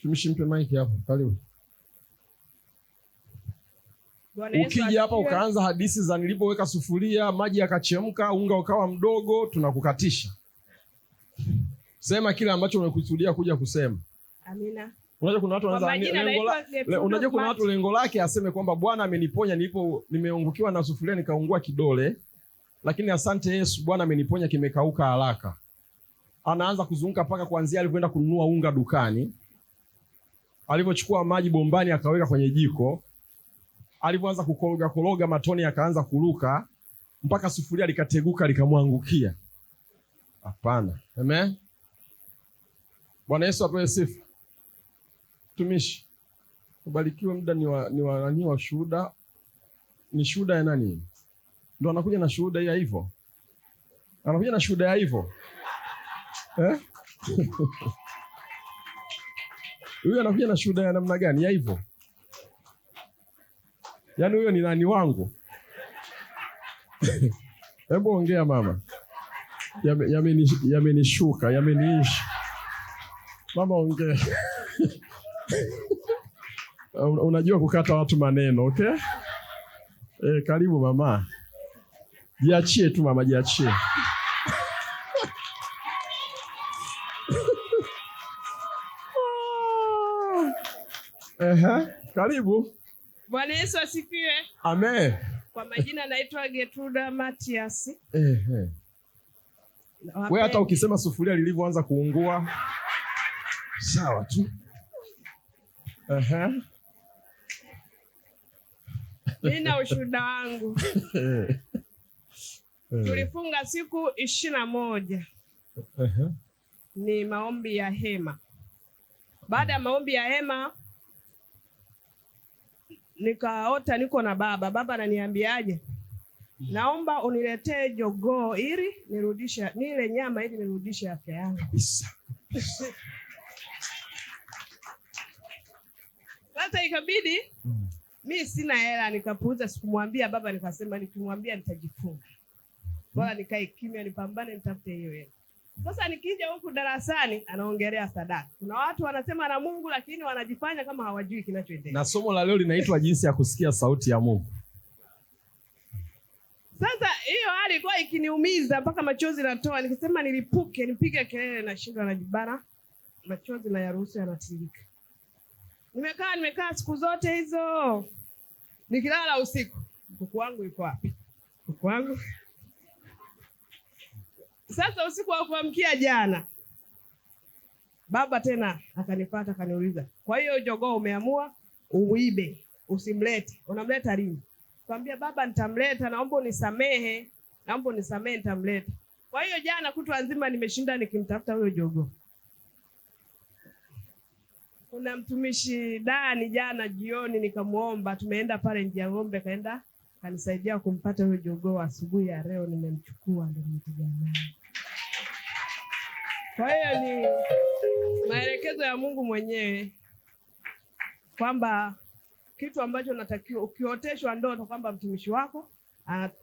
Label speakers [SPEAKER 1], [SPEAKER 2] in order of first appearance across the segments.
[SPEAKER 1] Tumshimpe mic hapo. Karibu. Ukija hapa ukaanza hadithi za nilipoweka sufuria, maji yakachemka, unga ukawa mdogo, tunakukatisha. Sema kile ambacho umekusudia kuja kusema.
[SPEAKER 2] Amina.
[SPEAKER 1] Unajua kuna watu lengo lake aseme kwamba Bwana ameniponya nimeungukiwa na sufuria nikaungua kidole, lakini asante Yesu Bwana ameniponya kimekauka haraka. Anaanza kuzunguka paka kuanzia alipoenda kununua unga dukani, alipochukua maji bombani akaweka kwenye jiko, alipoanza kukoroga matone yakaanza kuruka mpaka sufuria likateguka likamwangukia. Hapana. Amen. Bwana Yesu apewe sifa. Tumishi, ubarikiwe. Muda ni wa shuhuda. Ni shuhuda ya nani? Ndio anakuja na shuhuda ya hivyo. Anakuja na shuhuda ya hivyo. Huyu anakuja na shuhuda ya namna gani? Ya hivyo. Yaani huyo ni nani wangu? Hebu ongea mama. Yamenishuka, yameniishi. Mama ongea. Unajua kukata watu maneno, okay? Karibu mama. Jiachie tu mama, jiachie. Karibu.
[SPEAKER 2] Bwana Yesu asifiwe.
[SPEAKER 1] Amen.
[SPEAKER 2] Kwa majina naitwa Getruda Matias.
[SPEAKER 1] Wewe hata ukisema sufuria lilivyoanza kuungua sawa tu.
[SPEAKER 2] Nina ushuhuda wangu. Tulifunga siku 21. Ni maombi ya hema. Baada ya maombi ya hema nikaota niko na baba. Baba ananiambiaje? Naomba uniletee jogoo ili nirudishe nile nyama ili nirudishe afya yangu. Sasa ikabidi mimi sina hela, nikapuuza, sikumwambia baba, nikasema nikimwambia nitajifunga. Bora nikae kimya, nipambane nitafute hiyo hela. Sasa nikija huku darasani anaongelea sadaka. Kuna watu wanasema na Mungu lakini wanajifanya kama hawajui kinachoendelea.
[SPEAKER 1] Na somo la leo linaitwa jinsi ya kusikia sauti ya Mungu.
[SPEAKER 2] Sasa hiyo hali ilikuwa ikiniumiza mpaka machozi natoa, nikisema nilipuke, nipige kelele na shindwa na jibara. Machozi na yaruhusu yanatiririka. Nimekaa siku zote hizo. Nikilala usiku, kuku wangu yuko wapi? Kuku wangu. Sasa usiku wa kuamkia jana, baba tena akanipata akaniuliza, kwa hiyo jogoo umeamua uibe, usimlete. Unamleta lini? Nikamwambia baba nitamleta, naomba unisamehe, nitamleta. Kwa hiyo jana kutwa nzima nimeshinda nikimtafuta huyo jogoo. Kuna mtumishi Dani jana jioni nikamuomba, tumeenda pale Njia Ng'ombe, kaenda kanisaidia kumpata huyo jogoo. Asubuhi ya leo nimemchukua, ndio nimekuja naye. Kwa hiyo ni maelekezo ya Mungu mwenyewe kwamba kitu ambacho unatakiwa ukioteshwa ndoto kwamba mtumishi wako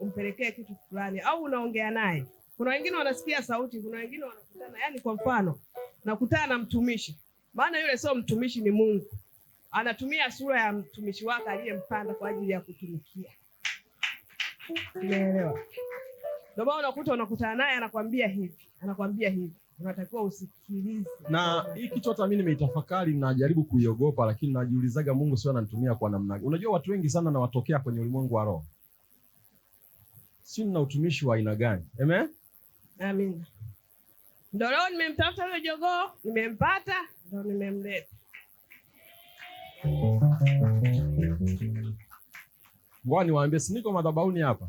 [SPEAKER 2] umpelekee kitu fulani au unaongea naye. Kuna wengine wanasikia sauti, kuna wengine wanakutana, yani kwa mfano nakutana na mtumishi, maana yule sio mtumishi, ni Mungu. Anatumia sura ya mtumishi wake aliyempanda kwa ajili ya kutumikia. Unaelewa? Ndio maana unakutana naye anakuambia hivi. Unatakiwa usikilize.
[SPEAKER 1] Na hii kitu hata mimi nimeitafakari na najaribu kuiogopa, lakini najiulizaga Mungu sio ananitumia kwa namna gani. Unajua watu wengi sana nawatokea kwenye ulimwengu wa roho. Si na utumishi wa aina gani? Amen?
[SPEAKER 2] Amina. Ndio leo nimemtafuta huyo jogoo, nimempata, ndio nimemleta.
[SPEAKER 1] Ngoja niwaambie, si niko madhabahuni hapa.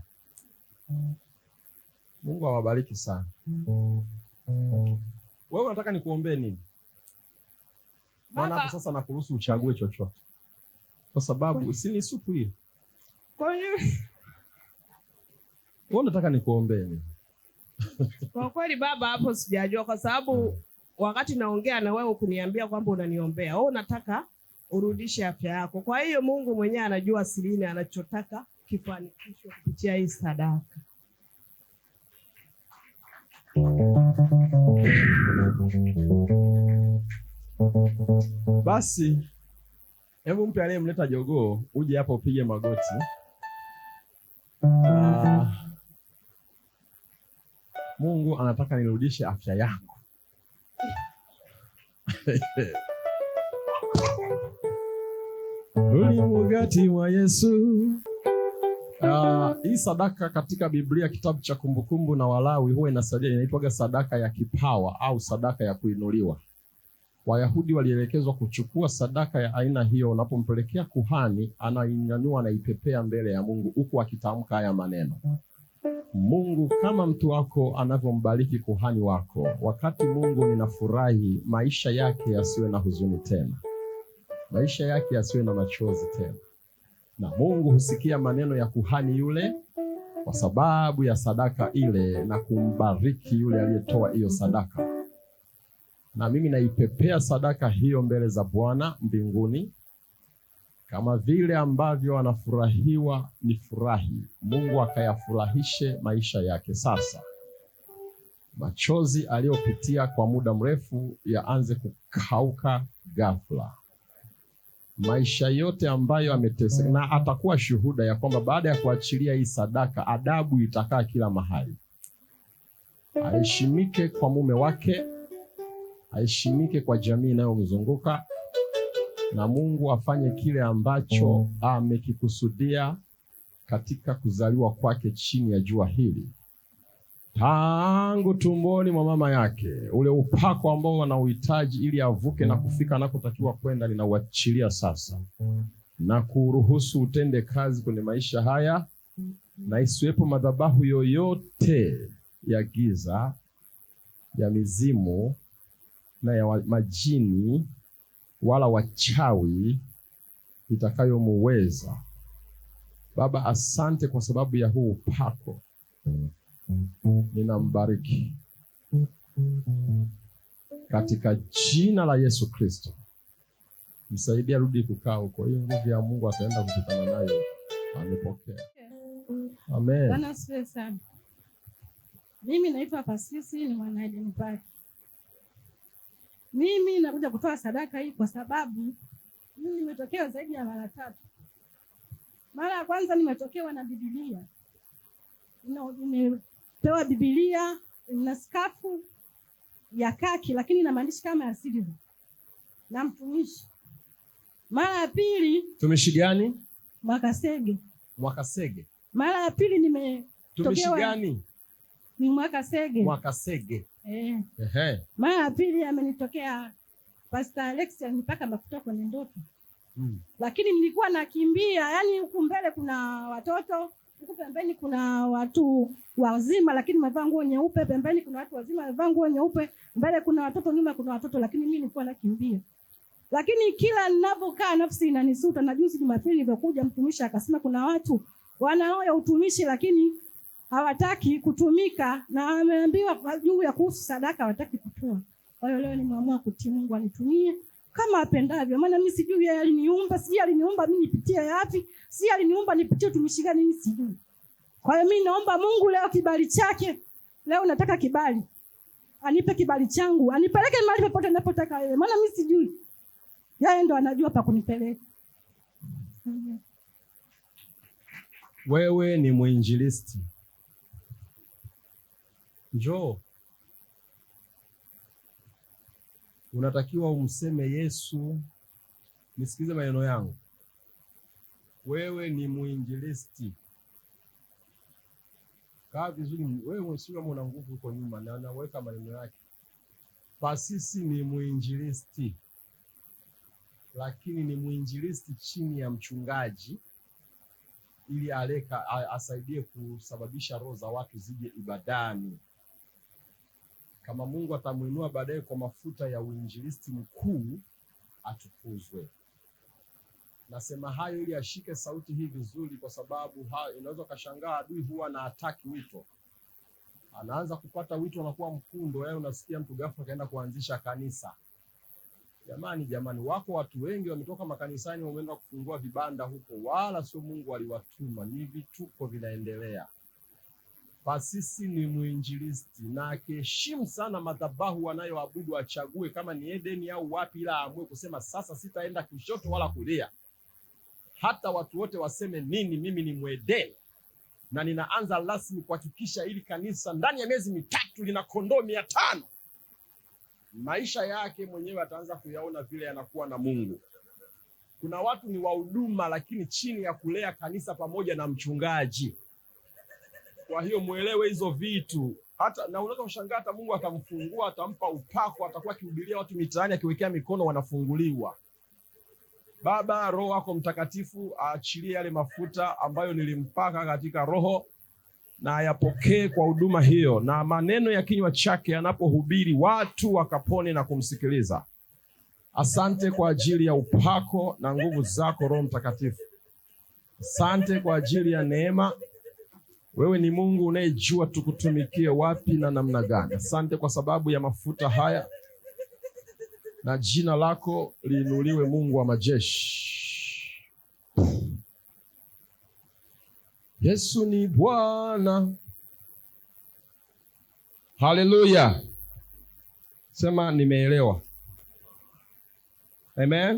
[SPEAKER 1] Mungu awabariki sana. Wewe unataka nikuombee nini? Maana hapo sasa nakuruhusu uchague chochote. Kwa sababu si ni supu hii.
[SPEAKER 2] Kwa hiyo
[SPEAKER 1] wewe unataka nikuombee nini?
[SPEAKER 2] Kwa kweli baba, hapo sijajua, kwa sababu wakati naongea na wewe kuniambia kwamba unaniombea, wewe unataka urudishe afya yako. Kwa hiyo Mungu mwenyewe anajua sirini anachotaka kifanikishwe kupitia hii sadaka.
[SPEAKER 1] Basi hebu mpe aliyemleta jogoo uje hapa upige magoti. Mungu anataka nirudishe afya yako. Uli mugati wa Yesu. Hii sadaka katika Biblia kitabu cha Kumbukumbu na Walawi huwa inaitwaga sadaka ya kipawa au sadaka ya kuinuliwa. Wayahudi walielekezwa kuchukua sadaka ya aina hiyo, unapompelekea kuhani anainyanyua na ipepea mbele ya Mungu huku akitamka haya maneno: Mungu, kama mtu wako anavyombariki kuhani wako, wakati Mungu ninafurahi, maisha yake yasiwe na huzuni tena, maisha yake yasiwe na machozi tena. Na Mungu husikia maneno ya kuhani yule kwa sababu ya sadaka ile na kumbariki yule aliyetoa hiyo sadaka. Na mimi naipepea sadaka hiyo mbele za Bwana mbinguni, kama vile ambavyo anafurahiwa ni furahi, Mungu akayafurahishe maisha yake. Sasa machozi aliyopitia kwa muda mrefu yaanze kukauka ghafla. Maisha yote ambayo ameteseka, na atakuwa shuhuda ya kwamba baada ya kuachilia hii sadaka, adabu itakaa kila mahali. Aheshimike kwa mume wake, aheshimike kwa jamii inayomzunguka, na Mungu afanye kile ambacho amekikusudia katika kuzaliwa kwake chini ya jua hili. Tangu tumboni mwa mama yake, ule upako ambao anauhitaji ili avuke na kufika anakotakiwa kwenda, ninauachilia sasa na kuruhusu utende kazi kwenye maisha haya, na isiwepo madhabahu yoyote ya giza, ya mizimu na ya majini wala wachawi itakayomuweza. Baba, asante kwa sababu ya huu upako. Ninambariki katika jina la Yesu Kristo. Msaidia rudi kukaa huko, hiyo nguvu ya Mungu ataenda kukutana nayo. Amepokea. Amen.
[SPEAKER 3] Bwana asifiwe sana. Mimi naitwa Pasisi, ni mwana Eden Park. Mimi nakuja kutoa sadaka hii kwa sababu mimi nimetokewa zaidi ya mara 3. Mara ya kwanza nimetokewa na Biblia. Nimepewa Biblia na skafu ya kaki lakini na maandishi kama ya silver na mtumishi. Mara ya pili,
[SPEAKER 1] tumishi gani?
[SPEAKER 3] Mwakasege.
[SPEAKER 1] Mwakasege.
[SPEAKER 3] Mara ya pili nimetokewa.
[SPEAKER 1] Tumishi gani?
[SPEAKER 3] Ni Mwakasege.
[SPEAKER 1] Mwakasege.
[SPEAKER 3] Ehe. Mara ya pili amenitokea Pastor Alex, nipaka mafuta kwenye ndoto. Lakini nilikuwa nakimbia, yani huku mbele kuna watoto, huku pembeni kuna watu wazima lakini wamevaa nguo nyeupe, pembeni kuna watu wazima wamevaa nguo nyeupe, mbele kuna watoto, nyuma kuna watoto, lakini mimi nilikuwa nakimbia. Lakini kila ninapokaa nafsi inanisuta. Na juzi Jumapili nilipokuja, mtumishi akasema kuna watu wana roho ya utumishi lakini hawataki kutumika, na ameambiwa juu ya kuhusu sadaka hawataki kutoa. Kwa hiyo leo nimeamua kutii Mungu anitumie kama apendavyo. Maana mimi sijui yeye aliniumba, sijui aliniumba mimi nipitie yapi, sijui aliniumba nipitie utumishi gani, mimi sijui. Kwa hiyo mimi naomba Mungu leo kibali chake. Leo nataka kibali. Anipe kibali changu, anipeleke mahali popote ninapotaka yeye. Maana mimi sijui. Yeye ndo anajua pa kunipeleka.
[SPEAKER 1] Wewe ni mwinjilisti. Njoo. Unatakiwa umseme Yesu. Nisikize maneno yangu. Wewe ni mwinjilisti. Kaa vizuri. Wewe usiwe una nguvu uko nyuma na anaweka maneno yake. Pasisi ni mwinjilisti. Lakini ni mwinjilisti chini ya mchungaji, ili asaidie kusababisha roho za watu zije ibadani. Kama Mungu atamuinua baadaye kwa mafuta ya uinjilisti mkuu, atukuzwe. Nasema hayo ili ashike sauti hii vizuri, kwa sababu inaweza kashangaa adui huwa na ataki wito. Anaanza kupata wito anakuwa mkundo, wewe unasikia mtu ghafla kaenda kuanzisha kanisa. Jamani, wako watu wengi wametoka makanisani wameenda kufungua vibanda huko, wala sio Mungu aliwatuma, ni vituko vinaendelea. Pasisi ni mwinjilisti na akiheshimu sana madhabahu wanayoabudu, achague kama ni Edeni au wapi, ila aamue kusema sasa sitaenda kushoto wala kulia. Hata watu wote waseme nini, mimi ni Mwedeni na ninaanza rasmi kuhakikisha ili kanisa ndani ya miezi mitatu lina kondoo 500. Maisha yake mwenyewe ataanza kuyaona vile yanakuwa na Mungu. Kuna watu ni wahuduma lakini chini ya kulea kanisa pamoja na mchungaji. Kwa hiyo muelewe hizo vitu. Hata na unaweza kushangaa hata Mungu atamfungua, atampa upako, atakuwa akihubiria watu mitaani, akiwekea mikono wanafunguliwa. Baba, Roho wako Mtakatifu aachilie yale mafuta ambayo nilimpaka katika Roho na ayapokee kwa huduma hiyo, na maneno ya kinywa chake yanapohubiri watu wakapone na kumsikiliza. Asante kwa ajili ya upako na nguvu zako Roho Mtakatifu. Asante kwa ajili ya neema. Wewe ni Mungu unayejua tukutumikie wapi na namna gani. Asante kwa sababu ya mafuta haya, na jina lako liinuliwe, Mungu wa majeshi. Yesu ni Bwana. Haleluya. Sema nimeelewa. Amen.